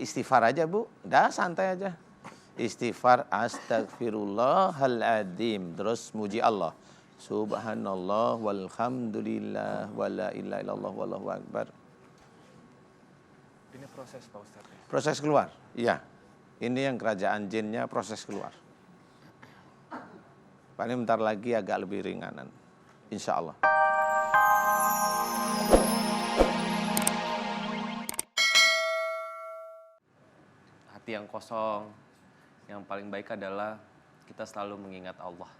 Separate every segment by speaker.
Speaker 1: istighfar aja Bu, udah santai aja. Istighfar astagfirullahaladzim, terus muji Allah. Subhanallah walhamdulillah wala ilaha illallah wallahu akbar.
Speaker 2: Ini proses Pak Ustadz.
Speaker 1: Proses keluar, iya. Ini yang kerajaan jinnya proses keluar. Paling bentar lagi agak lebih ringanan, insya Allah.
Speaker 3: Hati yang kosong, yang paling baik adalah kita selalu mengingat Allah.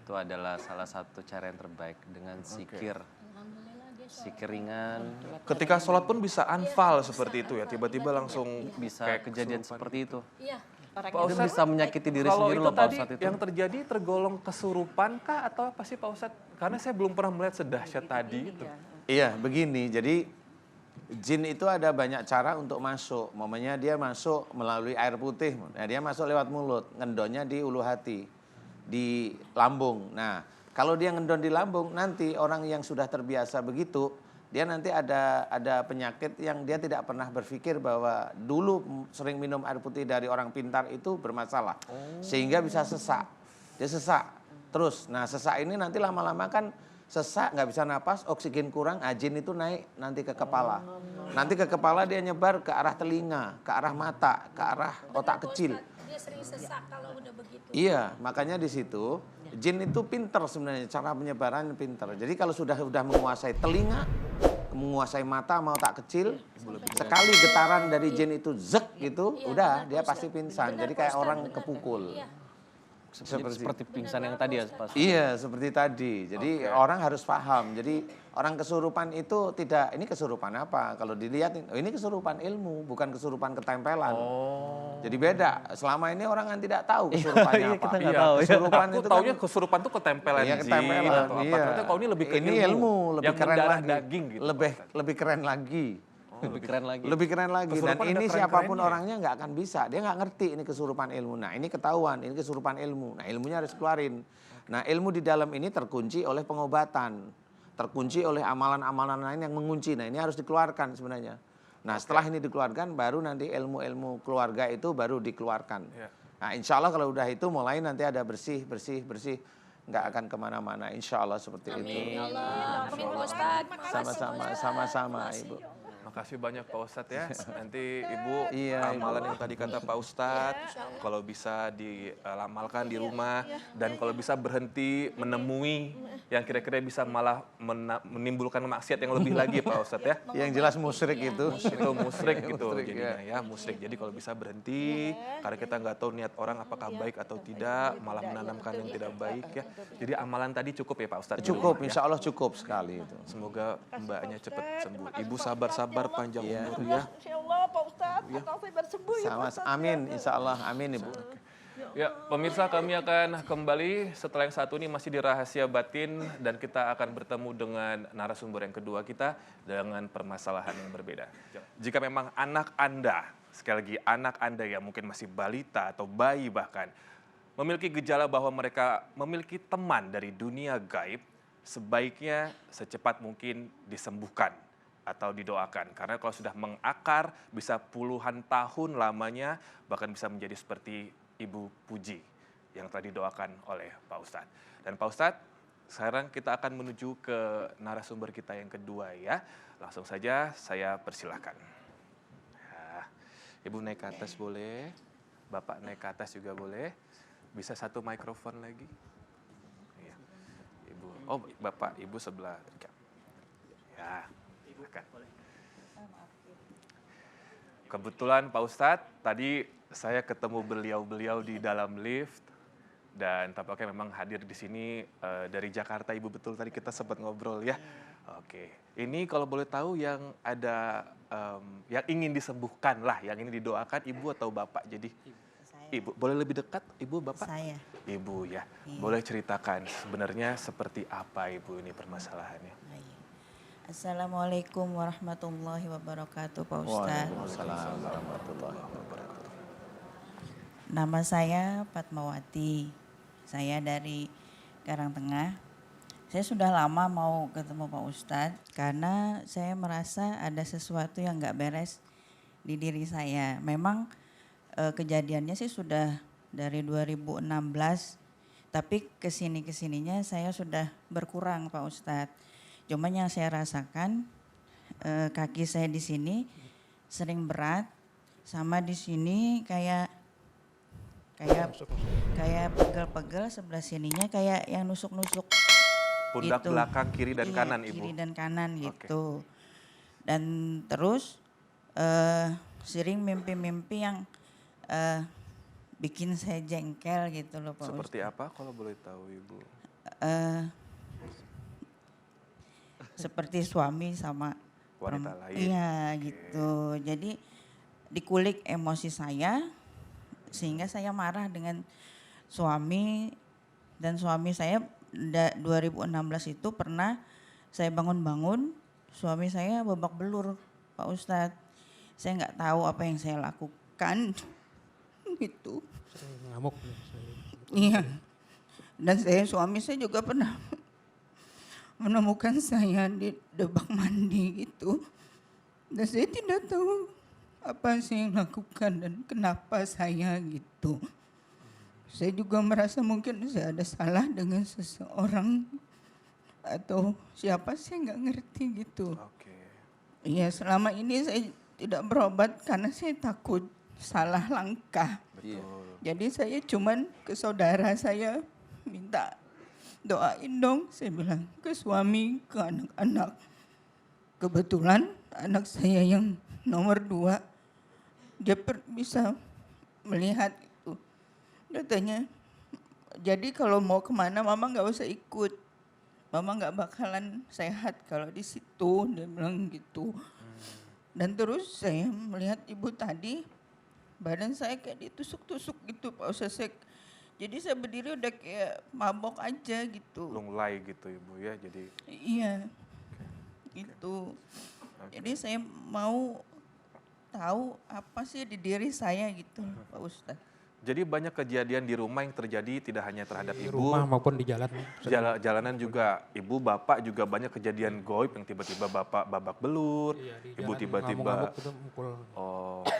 Speaker 3: Itu adalah salah satu cara yang terbaik dengan zikir. Zikir ringan.
Speaker 2: Ketika sholat pun bisa anfal seperti itu ya, tiba-tiba langsung
Speaker 3: Bisa
Speaker 2: kayak
Speaker 3: kejadian
Speaker 2: kesurupan.
Speaker 3: seperti itu.
Speaker 4: Iya.
Speaker 2: Pak
Speaker 3: Itu
Speaker 2: Ustadz,
Speaker 3: bisa menyakiti diri
Speaker 2: kalau
Speaker 3: sendiri
Speaker 2: itu
Speaker 3: loh Pak
Speaker 2: tadi
Speaker 3: Ustadz itu.
Speaker 2: yang terjadi tergolong kesurupan kah atau apa sih Pak Ustadz? Karena saya belum pernah melihat sedahsyat tadi itu.
Speaker 1: Iya, begini. Jadi jin itu ada banyak cara untuk masuk. Momennya dia masuk melalui air putih. Nah, dia masuk lewat mulut, ngendonnya di ulu hati, di lambung. Nah, kalau dia ngendon di lambung, nanti orang yang sudah terbiasa begitu, dia nanti ada penyakit yang dia tidak pernah berpikir bahwa dulu sering minum air putih dari orang pintar itu bermasalah. Sehingga bisa sesak. Dia sesak terus. Nah, sesak ini nanti lama-lama kan sesak, nggak bisa napas, oksigen kurang, jin itu naik nanti ke kepala. Nanti ke kepala dia nyebar ke arah telinga, ke arah mata, ke arah otak kecil.
Speaker 4: Dia sering sesak kalau udah begitu.
Speaker 1: Iya, makanya di situ jin itu pinter sebenarnya, cara penyebaran pinter. Jadi kalau sudah menguasai telinga, menguasai mata sama otak kecil, sekali getaran dari jin itu zek gitu, udah dia pasti pingsan. Jadi kayak orang kepukul.
Speaker 3: Seperti pingsan yang tadi ya Pak.
Speaker 1: Iya, seperti tadi. Jadi orang harus paham. Jadi orang kesurupan itu tidak, ini kesurupan apa? Kalau dilihat, ini kesurupan ilmu, bukan kesurupan ketempelan. Jadi beda. Selama ini orang kan tidak tahu kesurupannya apa.
Speaker 3: Kita nggak tahu ya.
Speaker 1: Kesurupan
Speaker 2: Aku
Speaker 1: itu
Speaker 2: taunya
Speaker 1: kan,
Speaker 2: kesurupan tuh ketempelan
Speaker 1: iya,
Speaker 2: jin
Speaker 1: ketempelan.
Speaker 2: atau apa.
Speaker 1: Iya.
Speaker 2: Ternyata kalau ini lebih ke
Speaker 1: Ini ilmu, lebih
Speaker 2: yang
Speaker 1: keren
Speaker 2: mendarah
Speaker 1: lagi.
Speaker 2: daging gitu.
Speaker 1: Lebih keren lagi.
Speaker 3: Lebih keren lagi.
Speaker 1: Lebih keren lagi. Dan
Speaker 2: Kesurupan ada
Speaker 1: ini
Speaker 2: keren-kerennya
Speaker 1: siapapun
Speaker 2: ya?
Speaker 1: orangnya nggak akan bisa. Dia nggak ngerti ini kesurupan ilmu. Nah, ini ketahuan, ini kesurupan ilmu. Nah, ilmunya harus keluarin. Nah, ilmu di dalam ini terkunci oleh pengobatan. Terkunci oleh amalan-amalan lain yang mengunci. Nah, ini harus dikeluarkan sebenarnya. Nah, setelah ini dikeluarkan, baru nanti ilmu-ilmu keluarga itu baru dikeluarkan.
Speaker 2: Ya.
Speaker 1: Nah, insya Allah kalau udah itu mulai nanti ada bersih. Nggak akan kemana-mana. Insya Allah seperti itu.
Speaker 4: Ya Allah, amin Pak Ustadz.
Speaker 1: Sama-sama, Ibu.
Speaker 2: Makasih banyak Pak Ustadz ya. Nanti Ibu
Speaker 1: Iya,
Speaker 2: amalan yang tadi kata Pak Ustadz, kalau bisa diamalkan di rumah dan kalau bisa berhenti menemui yang kira-kira bisa malah menimbulkan maksiat yang lebih lagi Pak Ustadz ya.
Speaker 1: Yang jelas musyrik itu.
Speaker 2: Itu musyrik gitu
Speaker 1: Musyrik,
Speaker 2: jadinya ya, musyrik. Jadi kalau bisa berhenti karena kita nggak tahu niat orang apakah baik atau tidak, malah menanamkan yang tidak baik ya. Jadi amalan tadi cukup ya Pak Ustadz? di
Speaker 1: Cukup,
Speaker 2: rumah, ya?
Speaker 1: insya Allah cukup sekali itu.
Speaker 2: Semoga mbaknya cepat sembuh. Ibu sabar-sabar panjang
Speaker 1: Iya.
Speaker 2: umur ya.
Speaker 5: Insya Allah Pak Ustadz, akal saya bersembuh ya Pak
Speaker 1: Sama,
Speaker 5: Ustadz.
Speaker 1: amin, insya Allah, amin Ibu.
Speaker 2: Ya, pemirsa kami akan kembali setelah yang satu ini masih di Rahasia Batin dan kita akan bertemu dengan narasumber yang kedua kita dengan permasalahan yang berbeda. Jika memang anak Anda, sekali lagi anak Anda yang mungkin masih balita atau bayi bahkan, memiliki gejala bahwa mereka memiliki teman dari dunia gaib, sebaiknya secepat mungkin disembuhkan atau didoakan. Karena kalau sudah mengakar bisa puluhan tahun lamanya, bahkan bisa menjadi seperti Ibu Puji yang telah didoakan oleh Pak Ustadz. Dan Pak Ustadz, sekarang kita akan menuju ke narasumber kita yang kedua ya. Langsung saja saya persilahkan. Nah, Ibu naik ke atas boleh, Bapak naik ke atas juga boleh. Bisa satu mikrofon lagi. Ya. Ibu, oh Bapak, Ibu sebelah. Ya, silakan. Kebetulan Pak Ustadz, tadi saya ketemu beliau-beliau di dalam lift dan tampaknya memang hadir di sini dari Jakarta. Ibu betul tadi kita sempat ngobrol ya. Oke, ini kalau boleh tahu yang ada yang ingin disembuhkan lah, yang ingin didoakan Ibu atau Bapak? Jadi Ibu boleh lebih dekat, Ibu Bapak?
Speaker 5: Saya.
Speaker 2: Ibu ya,
Speaker 5: Iya.
Speaker 2: boleh ceritakan sebenarnya seperti apa Ibu ini permasalahannya?
Speaker 5: Assalamualaikum warahmatullahi wabarakatuh Pak Ustadz.
Speaker 1: Waalaikumsalam warahmatullahi wabarakatuh.
Speaker 5: Nama saya Fatmawati. Saya dari Karangtengah. Saya sudah lama mau ketemu Pak Ustadz karena saya merasa ada sesuatu yang nggak beres di diri saya. Memang kejadiannya sih sudah dari 2016, tapi kesininya saya sudah berkurang Pak Ustadz. Cuman yang saya rasakan kaki saya di sini sering berat, sama di sini kayak pegel-pegel, sebelah sininya kayak yang nusuk-nusuk.
Speaker 2: Pundak
Speaker 5: Gitu.
Speaker 2: belakang kiri dan
Speaker 5: Iya,
Speaker 2: kanan Ibu.
Speaker 5: kiri dan kanan
Speaker 2: Oke.
Speaker 5: gitu. Dan terus sering mimpi-mimpi yang bikin saya jengkel gitu loh Pak
Speaker 2: Seperti apa kalau boleh tahu Ibu?
Speaker 5: Seperti suami sama
Speaker 2: Wanita lain.
Speaker 5: Iya gitu. Jadi dikulik emosi saya sehingga saya marah dengan suami, dan suami saya 2016 itu pernah saya bangun-bangun suami saya babak belur Pak Ustadz. Saya nggak tahu apa yang saya lakukan gitu.
Speaker 6: Ngamuk.
Speaker 5: Iya. Dan suami saya juga pernah menemukan saya di debak mandi gitu. Dan saya tidak tahu apa saya yang lakukan dan kenapa saya gitu. Saya juga merasa mungkin saya ada salah dengan seseorang atau siapa, saya nggak ngerti gitu.
Speaker 2: Oke.
Speaker 5: Iya, selama ini saya tidak berobat karena saya takut salah langkah.
Speaker 2: Betul.
Speaker 5: Jadi saya cuman ke saudara saya minta doain dong, saya bilang ke suami, ke anak-anak. Kebetulan anak saya yang nomor 2, dia bisa melihat itu. Dia tanya, jadi kalau mau kemana mama nggak usah ikut. Mama nggak bakalan sehat kalau di situ, dia bilang gitu. Dan terus saya melihat ibu tadi, badan saya kayak ditusuk-tusuk gitu Pak Ustadz. Jadi saya berdiri udah kayak mabok aja gitu.
Speaker 2: Lunglai gitu Ibu ya. Jadi
Speaker 5: Iya, gitu. Jadi saya mau tahu apa sih di diri saya gitu Pak Ustadz.
Speaker 2: Jadi banyak kejadian di rumah yang terjadi tidak hanya terhadap
Speaker 6: Di
Speaker 2: Ibu,
Speaker 6: rumah maupun di jalan.
Speaker 2: jalanan juga Ibu, Bapak juga banyak kejadian goib yang tiba-tiba Bapak babak belur,
Speaker 6: Iya, di
Speaker 2: Ibu
Speaker 6: jalan
Speaker 2: tiba-tiba
Speaker 6: ngamuk-ngamuk itu mukul.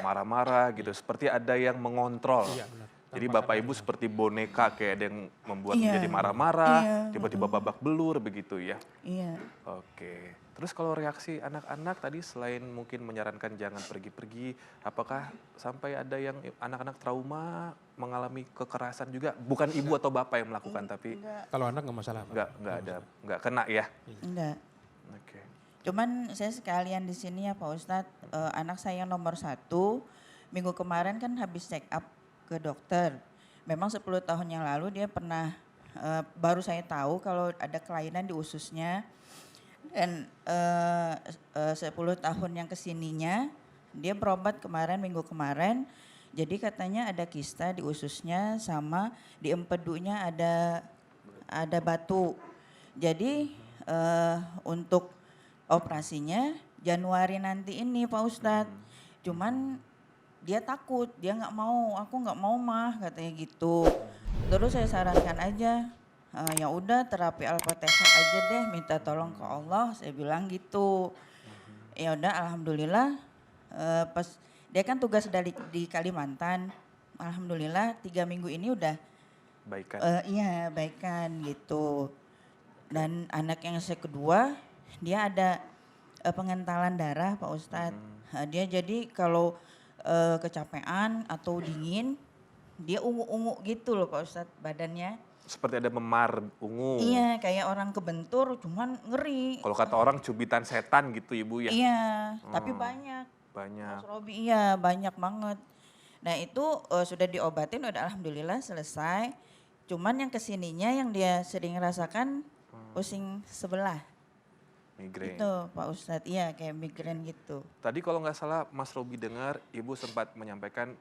Speaker 2: marah-marah gitu, seperti ada yang mengontrol.
Speaker 6: Iya, benar.
Speaker 2: Jadi
Speaker 6: Tanpa
Speaker 2: Bapak
Speaker 6: sadar.
Speaker 2: Ibu seperti boneka, kayak ada yang membuat
Speaker 5: Iya.
Speaker 2: menjadi marah-marah,
Speaker 5: Iya,
Speaker 2: tiba-tiba babak belur begitu ya.
Speaker 5: Iya.
Speaker 2: Oke. Terus kalau reaksi anak-anak tadi selain mungkin menyarankan jangan pergi-pergi, apakah sampai ada yang anak-anak trauma mengalami kekerasan juga? Bukan ibu atau bapak yang melakukan, tapi
Speaker 6: Kalau anak nggak masalah. Pak.
Speaker 2: nggak kena ya?
Speaker 5: Enggak.
Speaker 2: Oke.
Speaker 5: Cuman saya sekalian di sini ya Pak Ustadz, anak saya yang nomor 1, minggu kemarin kan habis check up ke dokter. Memang 10 tahun yang lalu dia pernah, baru saya tahu kalau ada kelainan di ususnya. Dan 10 tahun yang kesininya dia berobat kemarin, minggu kemarin. Jadi katanya ada kista di ususnya sama di empedunya ada batu. Jadi untuk operasinya Januari nanti ini Pak Ustadz. Cuman dia takut, dia nggak mau, aku nggak mau mah katanya gitu. Terus saya sarankan aja, ya udah terapi Al-Fatihah aja deh, minta tolong ke Allah, saya bilang gitu. Ya udah, alhamdulillah pas dia kan tugas di Kalimantan, alhamdulillah 3 minggu ini udah
Speaker 2: Baikan.
Speaker 5: iya baikan gitu. Dan anak yang saya kedua dia ada pengentalan darah Pak Ustadz. Dia jadi kalau kecapean atau dingin dia ungu-ungu gitu loh Pak Ustadz badannya.
Speaker 2: Seperti ada memar ungu.
Speaker 5: Iya, kayak orang kebentur, cuman ngeri.
Speaker 2: Kalau kata orang cubitan setan gitu Ibu ya?
Speaker 5: Iya, tapi banyak.
Speaker 2: Banyak.
Speaker 5: Mas Robi, iya banyak banget. Nah itu sudah diobatin, udah alhamdulillah selesai. Cuman yang kesininya yang dia sering rasakan pusing sebelah.
Speaker 2: Migrain.
Speaker 5: Itu Pak Ustadz, iya kayak migrain gitu.
Speaker 2: Tadi kalau nggak salah Mas Robi dengar Ibu sempat menyampaikan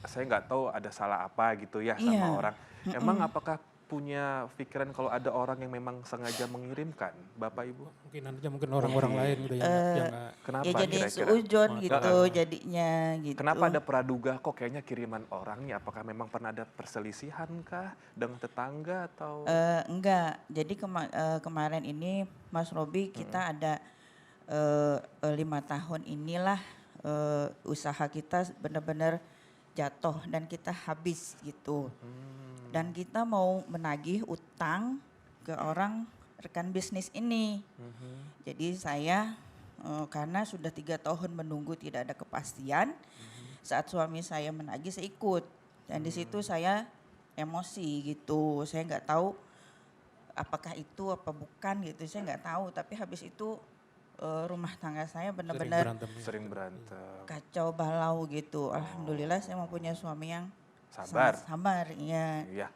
Speaker 2: saya nggak tahu ada salah apa gitu ya sama
Speaker 5: Iya.
Speaker 2: orang. Emang apakah punya pikiran kalau ada orang yang memang sengaja mengirimkan Bapak Ibu?
Speaker 6: Mungkin nantinya mungkin orang-orang lain gitu yang nggak.
Speaker 2: Kenapa
Speaker 5: Ya jadi
Speaker 2: kira-kira?
Speaker 5: seujon gitu jadinya gitu.
Speaker 2: Kenapa ada praduga kok kayaknya kiriman orangnya? Apakah memang pernah ada perselisihan kah dengan tetangga atau?
Speaker 5: Enggak, jadi kemarin ini Mas Robi kita ada 5 tahun inilah usaha kita benar-benar jatuh dan kita habis gitu. Dan kita mau menagih utang ke orang rekan bisnis ini. Jadi saya karena sudah 3 tahun menunggu tidak ada kepastian, saat suami saya menagih saya ikut. Dan di situ saya emosi gitu, saya nggak tahu apakah itu apa bukan gitu, saya nggak tahu. Tapi habis itu rumah tangga saya benar-benar
Speaker 2: Sering berantem.
Speaker 5: kacau balau gitu. Alhamdulillah saya mempunyai suami yang
Speaker 2: Sabar.
Speaker 5: sangat sabar, iya,
Speaker 2: Iya.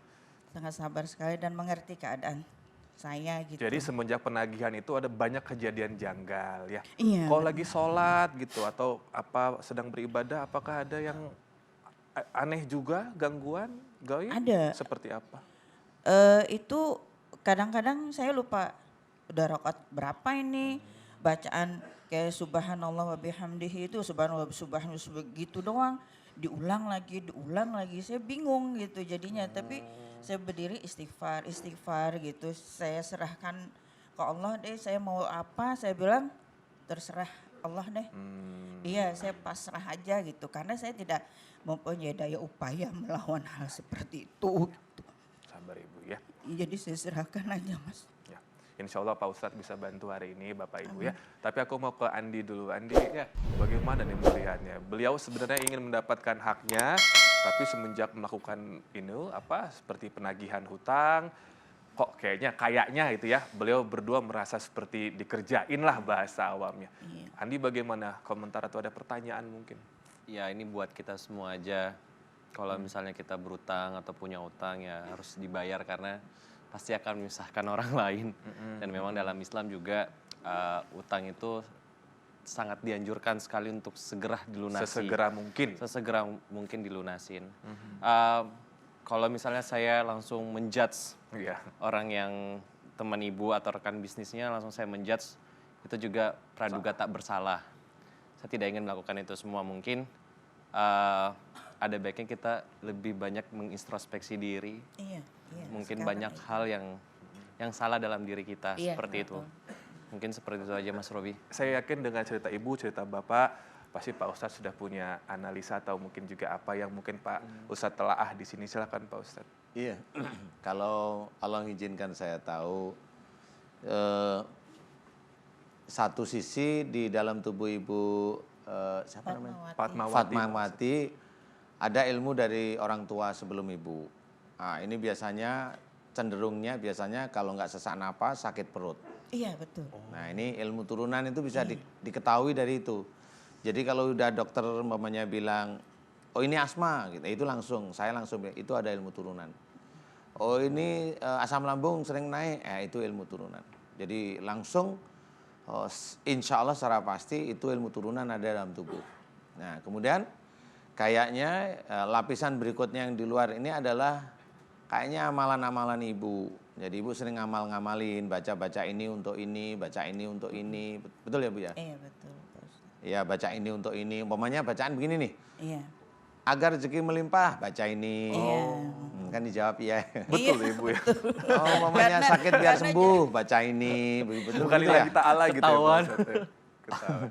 Speaker 5: sangat sabar sekali dan mengerti keadaan saya gitu.
Speaker 2: Jadi semenjak penagihan itu ada banyak kejadian janggal ya.
Speaker 5: Iya.
Speaker 2: Kalau lagi sholat gitu atau apa sedang beribadah, apakah ada yang aneh juga, gangguan, gaib?
Speaker 5: Ada.
Speaker 2: Seperti apa?
Speaker 5: Itu kadang-kadang saya lupa udah rakaat berapa ini, bacaan kayak subhanallah wa bihamdihi itu subhanallah begitu doang, diulang lagi, saya bingung gitu jadinya. Tapi saya berdiri istighfar gitu, saya serahkan ke Allah deh, saya mau apa, saya bilang terserah Allah deh. Iya, saya pasrah aja gitu, karena saya tidak mempunyai daya upaya melawan hal seperti itu. Gitu.
Speaker 2: Sabar Ibu ya.
Speaker 5: Jadi saya serahkan aja Mas.
Speaker 2: Ya. Insya Allah Pak Ustadz bisa bantu hari ini Bapak Ibu ya. Tapi aku mau ke Andi dulu. Andi, ya, bagaimana nih melihatnya? Beliau sebenarnya ingin mendapatkan haknya, tapi semenjak melakukan ini seperti penagihan hutang, kok kayaknya gitu ya, beliau berdua merasa seperti dikerjain lah bahasa awamnya.
Speaker 5: Iya.
Speaker 2: Andi bagaimana komentar atau ada pertanyaan mungkin?
Speaker 3: Ya ini buat kita semua aja. Kalau misalnya kita berutang atau punya utang ya harus dibayar karena pasti akan memisahkan orang lain. Dan memang dalam Islam juga utang itu sangat dianjurkan sekali untuk segera dilunasi. Sesegera mungkin dilunasin. Kalau misalnya saya langsung menjudge orang yang teman ibu atau rekan bisnisnya, langsung saya menjudge, itu juga praduga tak bersalah. Saya tidak ingin melakukan itu semua. Mungkin ada baiknya kita lebih banyak mengintrospeksi diri.
Speaker 5: Iya.
Speaker 3: Mungkin banyak hal yang salah dalam diri kita, seperti itu. Mungkin seperti itu aja Mas Robi.
Speaker 2: Saya yakin dengan cerita Ibu, cerita Bapak, pasti Pak Ustadz sudah punya analisa atau mungkin juga apa yang mungkin Pak Ustadz telaah di sini. Silakan Pak Ustadz.
Speaker 1: Iya, kalau Allah mengizinkan saya tahu, satu sisi di dalam tubuh Ibu siapa namanya? Fatmawati, ada ilmu dari orang tua sebelum Ibu. Nah, ini biasanya cenderungnya kalau nggak sesak napas, sakit perut.
Speaker 5: Iya betul.
Speaker 1: Nah ini ilmu turunan itu bisa diketahui dari itu. Jadi kalau udah dokter umpamanya bilang, oh ini asma, gitu, itu saya langsung itu ada ilmu turunan. Oh ini asam lambung sering naik, itu ilmu turunan. Jadi langsung, insya Allah secara pasti itu ilmu turunan ada dalam tubuh. Nah kemudian kayaknya lapisan berikutnya yang di luar ini adalah kayaknya amalan-amalan Ibu. Jadi Ibu sering ngamalin, baca ini untuk ini, baca ini untuk ini. Betul ya Bu ya?
Speaker 5: Iya betul.
Speaker 1: Iya baca ini untuk ini. Umpamanya bacaan begini nih.
Speaker 5: Iya.
Speaker 1: Agar rezeki melimpah, baca ini.
Speaker 5: Iya.
Speaker 1: Kan dijawab iya.
Speaker 2: Betul Ibu ya.
Speaker 1: Oh umpamanya sakit biar sembuh, baca ini. Betul
Speaker 2: Bukan
Speaker 1: gitu ya?
Speaker 2: lillahi ta'ala gitu ya Pak Ustadz ya. Ketahuan.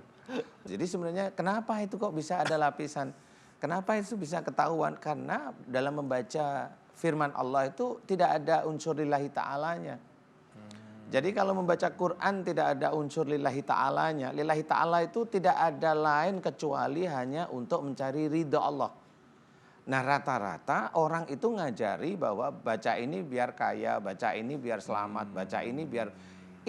Speaker 1: Jadi sebenarnya kenapa itu kok bisa ada lapisan? Kenapa itu bisa ketahuan? Karena dalam membaca firman Allah itu tidak ada unsur lillahi ta'alanya. Jadi kalau membaca Quran tidak ada unsur lillahi ta'alanya. Lillahi ta'ala itu tidak ada lain kecuali hanya untuk mencari ridha Allah. Nah rata-rata orang itu ngajari bahwa baca ini biar kaya, baca ini biar selamat, baca ini biar...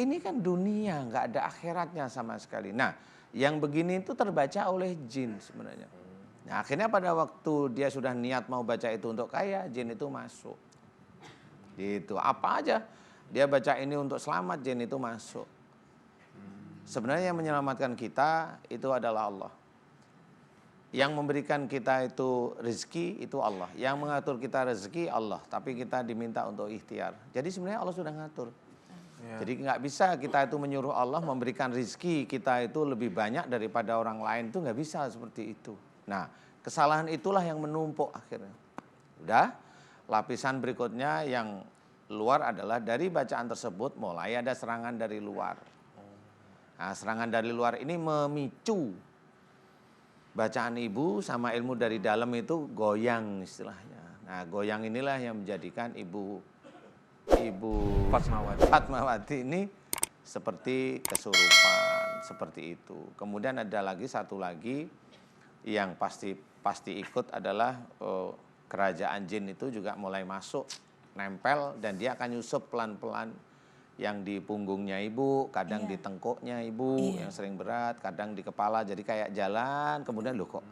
Speaker 1: Ini kan dunia, nggak ada akhiratnya sama sekali. Nah yang begini itu terbaca oleh jin sebenarnya. Nah akhirnya pada waktu dia sudah niat mau baca itu untuk kaya, jin itu masuk. Gitu, apa aja. Dia baca ini untuk selamat, jin itu masuk. Sebenarnya yang menyelamatkan kita itu adalah Allah. Yang memberikan kita itu rezeki itu Allah. Yang mengatur kita rezeki Allah. Tapi kita diminta untuk ikhtiar. Jadi sebenarnya Allah sudah ngatur. Jadi nggak bisa kita itu menyuruh Allah memberikan rezeki kita itu lebih banyak daripada orang lain. Itu nggak bisa seperti itu. Nah kesalahan itulah yang menumpuk akhirnya. Udah, lapisan berikutnya yang luar adalah dari bacaan tersebut mulai ada serangan dari luar. Nah, serangan dari luar ini memicu bacaan ibu sama ilmu dari dalam itu goyang istilahnya. Nah, goyang inilah yang menjadikan ibu Fatmawati ini seperti kesurupan, seperti itu. Kemudian ada lagi satu lagi yang pasti ikut adalah kerajaan jin itu juga mulai masuk, nempel, dan dia akan nyusup pelan-pelan yang di punggungnya ibu, kadang di tengkuknya ibu yang sering berat, kadang di kepala, jadi kayak jalan, kemudian loh kok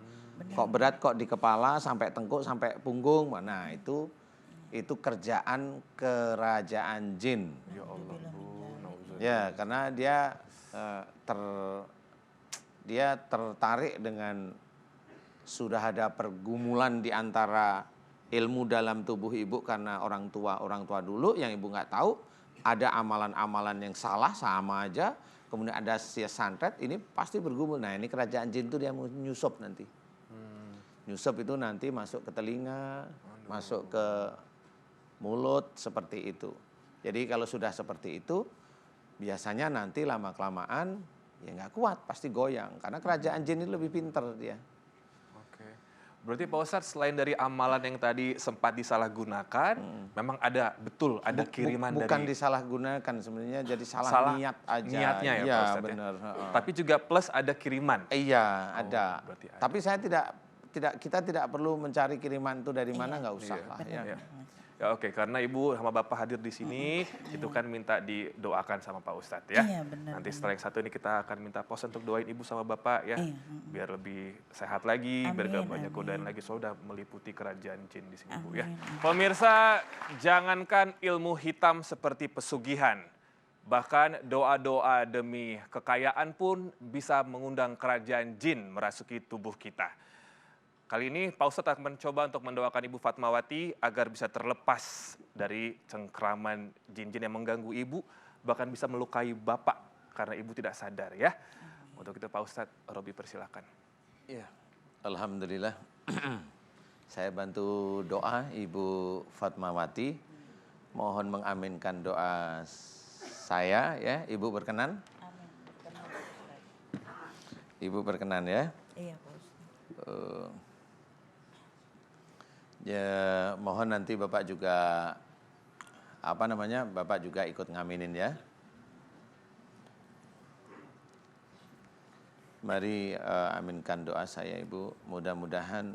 Speaker 1: berat kok di kepala sampai tengkuk sampai punggung. Nah, itu kerjaan kerajaan jin.
Speaker 2: Ya Allah, Bu.
Speaker 1: Ya, karena dia tertarik dengan sudah ada pergumulan di antara ilmu dalam tubuh ibu karena orang tua dulu yang ibu nggak tahu, ada amalan-amalan yang salah sama aja, kemudian ada santet, ini pasti bergumul. Nah, ini kerajaan jin itu dia mau nyusup nanti. Nyusup itu nanti masuk ke telinga, masuk ke mulut, seperti itu. Jadi kalau sudah seperti itu, biasanya nanti lama-kelamaan ya nggak kuat, pasti goyang. Karena kerajaan jin itu lebih pinter dia.
Speaker 2: Oke. Berarti Pak Ustadz, selain dari amalan yang tadi sempat disalahgunakan, memang ada kiriman dari...
Speaker 1: Bukan disalahgunakan sebenarnya, jadi salah niat aja.
Speaker 2: Niatnya ya,
Speaker 1: iya,
Speaker 2: Pak Ustadz.
Speaker 1: Benar.
Speaker 2: Tapi juga plus ada kiriman.
Speaker 1: Iya, ada.
Speaker 2: Berarti ada.
Speaker 1: Tapi kita tidak perlu mencari kiriman itu dari mana, nggak usah lah. Ya.
Speaker 2: Ya oke, karena Ibu sama Bapak hadir di sini, itu kan minta didoakan sama Pak Ustadz ya.
Speaker 5: Iya, benar,
Speaker 2: Nanti setelah yang satu ini kita akan minta pos untuk doain Ibu sama Bapak ya.
Speaker 5: Iya.
Speaker 2: Biar lebih sehat lagi, biar gak
Speaker 5: Amin,
Speaker 2: banyak
Speaker 5: amin.
Speaker 2: godaan lagi. Soalnya udah meliputi kerajaan jin di sini Bu ya.
Speaker 5: Amin, amin.
Speaker 2: Pemirsa, jangankan ilmu hitam seperti pesugihan, bahkan doa-doa demi kekayaan pun bisa mengundang kerajaan jin merasuki tubuh kita. Kali ini Pak Ustadz akan mencoba untuk mendoakan Ibu Fatmawati agar bisa terlepas dari cengkraman jin-jin yang mengganggu Ibu, bahkan bisa melukai Bapak karena Ibu tidak sadar ya. Untuk itu Pak Ustadz, Robi persilakan.
Speaker 1: Iya. Alhamdulillah. Saya bantu doa Ibu Fatmawati. Mohon mengaminkan doa saya ya. Ibu berkenan?
Speaker 5: Amin.
Speaker 1: Ibu berkenan ya.
Speaker 5: Iya, Pak Ustadz.
Speaker 1: Ya, mohon nanti Bapak juga Bapak juga ikut ngaminin ya. Mari aminkan doa saya Ibu. Mudah-mudahan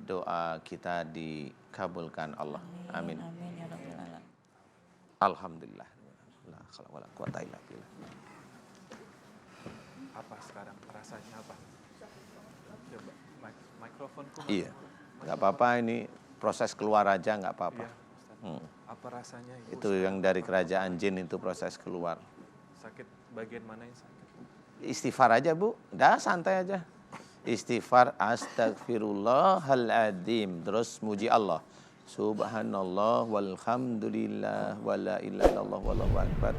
Speaker 1: doa kita dikabulkan Allah. Amin.
Speaker 5: Amin ya Rabbal Alamin.
Speaker 1: Alhamdulillah. La haula wala quwata illa billah.
Speaker 2: Apa sekarang rasanya apa? Coba mikrofonku.
Speaker 1: Iya. Nggak apa-apa, ini proses keluar aja nggak apa-apa.
Speaker 2: Iya, Ustadz. Apa rasanya Ibu?
Speaker 1: Itu yang dari kerajaan jin itu proses keluar.
Speaker 2: Sakit bagian mana yang sakit?
Speaker 1: Istighfar aja Bu, udah santai aja. Istighfar astagfirullahaladzim. Terus muji Allah. Subhanallah walhamdulillah wala ilaha illallah wallahu akbar.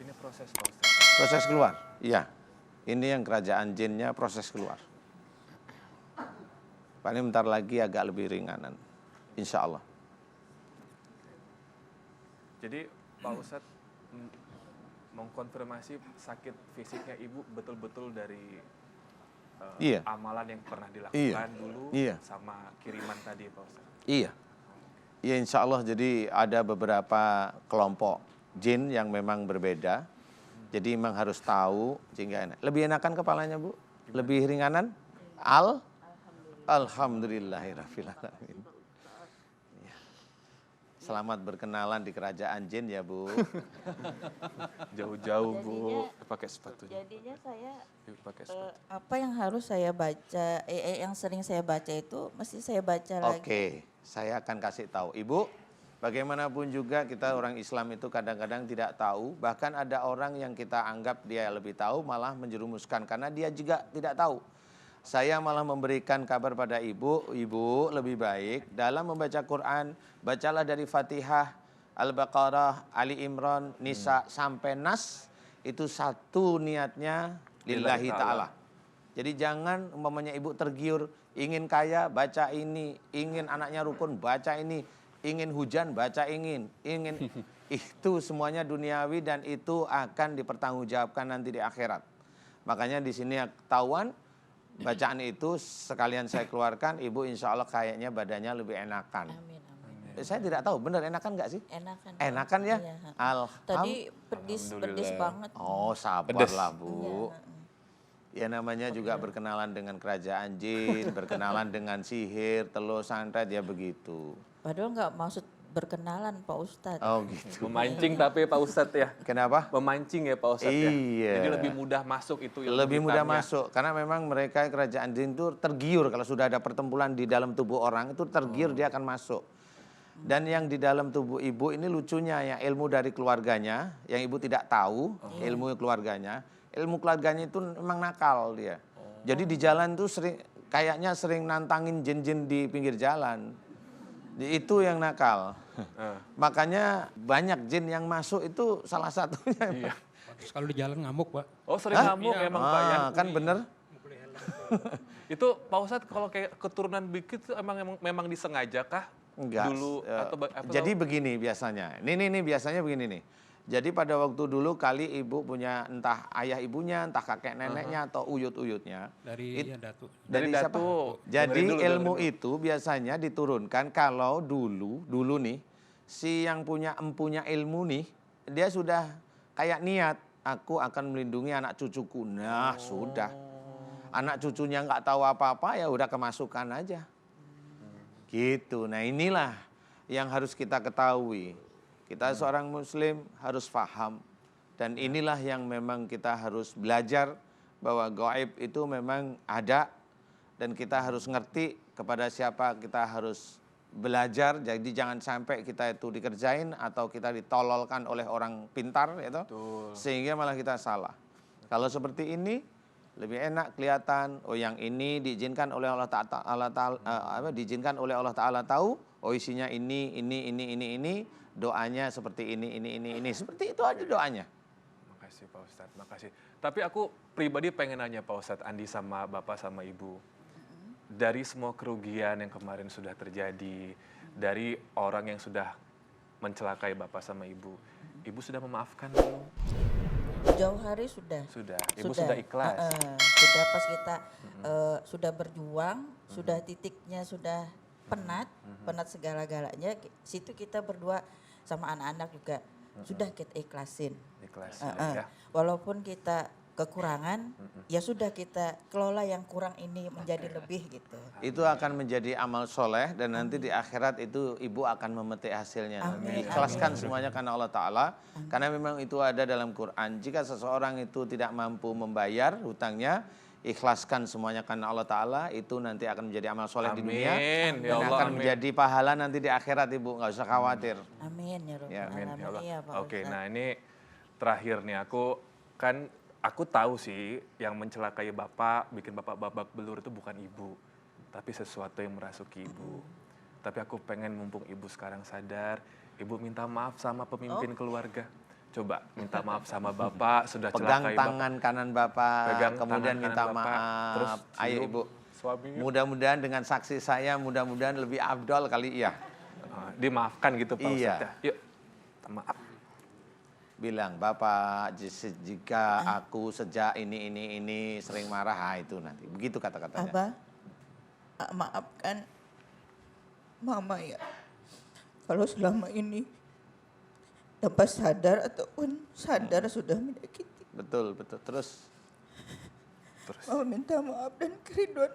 Speaker 2: Ini proses Pak Ustadz.
Speaker 1: Proses keluar, iya. Ini yang kerajaan jinnya proses keluar. Paling bentar lagi agak lebih ringanan, insya Allah.
Speaker 2: Jadi Pak Ustadz mengkonfirmasi sakit fisiknya Ibu betul-betul dari
Speaker 1: Iya.
Speaker 2: amalan yang pernah dilakukan dulu
Speaker 1: Iya.
Speaker 2: sama kiriman tadi Pak Ustadz.
Speaker 1: Iya. Iya insya Allah, jadi ada beberapa kelompok jin yang memang berbeda. Jadi memang harus tahu sehingga enak. Lebih enakan kepalanya Bu? Lebih ringanan? Alhamdulillahirabbil alamin. Ya. Selamat berkenalan di kerajaan jin ya Bu.
Speaker 2: Jauh-jauh Bu, pakai sepatunya.
Speaker 5: Jadinya saya
Speaker 2: Ibu pakai sepatu.
Speaker 5: apa yang harus saya baca, yang sering saya baca itu mesti saya baca lagi.
Speaker 1: Oke, saya akan kasih tahu. Ibu, bagaimanapun juga kita orang Islam itu kadang-kadang tidak tahu. Bahkan ada orang yang kita anggap dia lebih tahu malah menjerumuskan karena dia juga tidak tahu. Saya malah memberikan kabar pada ibu lebih baik dalam membaca Quran, bacalah dari Fatihah, Al-Baqarah, Ali Imran, Nisa sampai Nas, itu satu niatnya lillahi ta'ala. Jadi jangan umpamanya ibu tergiur, ingin kaya, baca ini, ingin anaknya rukun, baca ini, ingin hujan, baca ingin itu semuanya duniawi dan itu akan dipertanggungjawabkan nanti di akhirat. Makanya di sini ketahuan bacaan itu sekalian saya keluarkan, Ibu insya Allah kayaknya badannya lebih enakan.
Speaker 4: Amin, amin.
Speaker 1: Saya tidak tahu, benar enakan nggak sih?
Speaker 4: Enakan.
Speaker 1: Enakan ya?
Speaker 4: Iya, ha.
Speaker 1: Alhamdulillah.
Speaker 4: Tadi pedis banget.
Speaker 1: Oh sabarlah Bu. Ya namanya juga berkenalan dengan kerajaan jin, berkenalan dengan sihir, telur santet, ya begitu.
Speaker 4: Padahal nggak maksud berkenalan Pak Ustadz.
Speaker 1: Oh gitu.
Speaker 2: Memancing tapi Pak Ustadz ya.
Speaker 1: Kenapa?
Speaker 2: Memancing ya Pak Ustadz ya.
Speaker 1: Iya.
Speaker 2: Jadi lebih mudah masuk itu ilmu
Speaker 1: Lebih mudah
Speaker 2: hitamnya.
Speaker 1: masuk, karena memang mereka kerajaan jin itu tergiur kalau sudah ada pertempuran di dalam tubuh orang itu tergiur dia akan masuk. Dan yang di dalam tubuh ibu ini lucunya ya ilmu dari keluarganya yang ibu tidak tahu, ilmu keluarganya itu memang nakal dia. Jadi di jalan tuh kayaknya sering nantangin jin-jin di pinggir jalan. Itu yang nakal. Makanya banyak jin yang masuk itu salah satunya.
Speaker 2: Iya.
Speaker 6: Terus kalau di jalan ngamuk, Pak.
Speaker 2: Oh sering ngamuk emang Pak ya.
Speaker 1: Kan bener.
Speaker 2: Itu Pak Ustadz kalau kayak keturunan bikit itu memang disengaja kah?
Speaker 1: Enggak.
Speaker 2: Dulu atau apa
Speaker 1: Jadi begini biasanya. Ini biasanya begini nih. Jadi pada waktu dulu kali ibu punya entah ayah ibunya, entah kakek neneknya atau uyut-uyutnya.
Speaker 6: Dari Datu.
Speaker 2: Dari
Speaker 1: siapa?
Speaker 2: Datu.
Speaker 1: Jadi
Speaker 2: Dengerin dulu,
Speaker 1: ilmu
Speaker 2: dengerin
Speaker 1: itu biasanya diturunkan kalau dulu nih si yang punya empunya ilmu nih dia sudah kayak niat aku akan melindungi anak cucuku. Nah sudah anak cucunya nggak tahu apa-apa ya udah kemasukan aja. Gitu. Nah inilah yang harus kita ketahui. Kita seorang muslim harus paham. Dan inilah yang memang kita harus belajar bahwa gaib itu memang ada. Dan kita harus ngerti kepada siapa kita harus belajar. Jadi jangan sampai kita itu dikerjain atau kita ditololkan oleh orang pintar. Gitu, sehingga malah kita salah. Kalau seperti ini lebih enak kelihatan. Oh yang ini diizinkan oleh Allah Ta'ala, diizinkan oleh Allah Ta'ala tahu. Oh isinya ini. Doanya seperti ini. Seperti itu aja doanya.
Speaker 2: Makasih Pak Ustadz, makasih. Tapi aku pribadi pengen nanya Pak Ustadz, Andi sama Bapak sama Ibu. Dari semua kerugian yang kemarin sudah terjadi, dari orang yang sudah mencelakai Bapak sama Ibu, Ibu sudah memaafkan belum?
Speaker 5: Jauh hari sudah.
Speaker 2: Sudah, Ibu sudah ikhlas?
Speaker 5: Sudah pas kita sudah berjuang, sudah titiknya sudah penat segala-galanya. Situ kita berdua sama anak-anak juga sudah kita ikhlasin.
Speaker 2: Ikhlas, ya.
Speaker 5: Walaupun kita kekurangan, ya sudah kita kelola yang kurang ini menjadi lebih gitu.
Speaker 1: Itu akan menjadi amal soleh dan nanti di akhirat itu ibu akan memetik hasilnya. Ikhlaskan semuanya karena Allah Ta'ala. Karena memang itu ada dalam Quran. Jika seseorang itu tidak mampu membayar hutangnya, ikhlaskan semuanya karena Allah Ta'ala, itu nanti akan menjadi amal soleh di dunia.
Speaker 2: Amin. Ya
Speaker 1: Dan
Speaker 2: Allah,
Speaker 1: akan
Speaker 2: amin.
Speaker 1: menjadi pahala nanti di akhirat ibu, nggak usah khawatir.
Speaker 5: Amin ya Rabbal
Speaker 1: Ya,
Speaker 2: Amin,
Speaker 5: Alamin.
Speaker 2: ya Allah.
Speaker 5: Iya, Pak
Speaker 2: Oke,
Speaker 5: Ustadz.
Speaker 2: nah ini terakhir nih aku tahu sih yang mencelakai Bapak, bikin Bapak babak belur itu bukan Ibu, tapi sesuatu yang merasuki Ibu. Tapi aku pengen mumpung Ibu sekarang sadar, Ibu minta maaf sama pemimpin keluarga. Coba minta maaf sama Bapak, sudah
Speaker 1: Pegang
Speaker 2: celakai
Speaker 1: tangan kanan Bapak,
Speaker 2: Pegang
Speaker 1: kemudian
Speaker 2: tangan
Speaker 1: minta
Speaker 2: kanan Bapak,
Speaker 1: maaf.
Speaker 2: terus
Speaker 1: Ayo
Speaker 2: cium
Speaker 1: Ibu.
Speaker 2: suami.
Speaker 1: Mudah-mudahan dengan saksi saya, mudah-mudahan lebih afdol kali iya.
Speaker 2: Dimaafkan gitu Pak
Speaker 1: Iya.
Speaker 2: Ustadz ya. Yuk, maaf.
Speaker 1: Bilang, Bapak, jika aku sejak ini sering marah, itu nanti. Begitu kata-katanya.
Speaker 5: Abah, maafkan Mama ya. Kalau selama ini tanpa sadar ataupun sadar sudah menyakiti.
Speaker 1: Betul. Terus.
Speaker 5: Mama minta maaf dan kerinduan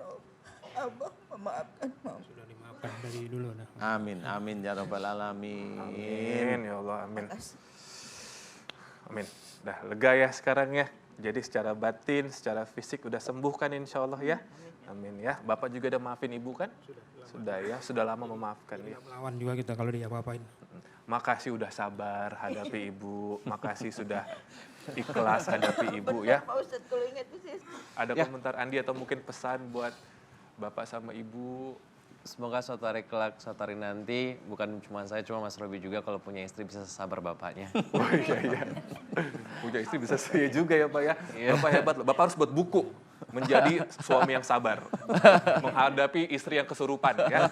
Speaker 5: Abah memaafkan Mama.
Speaker 6: Sudah dimaafkan dari dulu. Nah.
Speaker 1: Amin ya rabbal alamin.
Speaker 2: Amin ya Allah, amin. Amin. Dah lega ya sekarang ya. Jadi secara batin, secara fisik udah sembuh kan insya Allah ya. Amin ya. Bapak juga udah maafin Ibu kan? Sudah ya, sudah lama memaafkan ya.
Speaker 6: Melawan juga kita kalau dia apa-apain.
Speaker 2: Makasih udah sabar hadapi Ibu. Makasih sudah ikhlas hadapi Ibu ya.
Speaker 5: Pak Ustadz kalau ingat itu
Speaker 2: Ada komentar Andi atau mungkin pesan buat Bapak sama Ibu?
Speaker 3: Semoga suatu hari kelak, suatu hari nanti, bukan cuma saya, cuma Mas Robi juga kalau punya istri bisa sesabar bapaknya.
Speaker 2: Oh iya. Punya istri bisa saya juga ya Pak ya. Bapak hebat loh. Bapak harus buat buku. Menjadi suami yang sabar. Menghadapi istri yang kesurupan ya.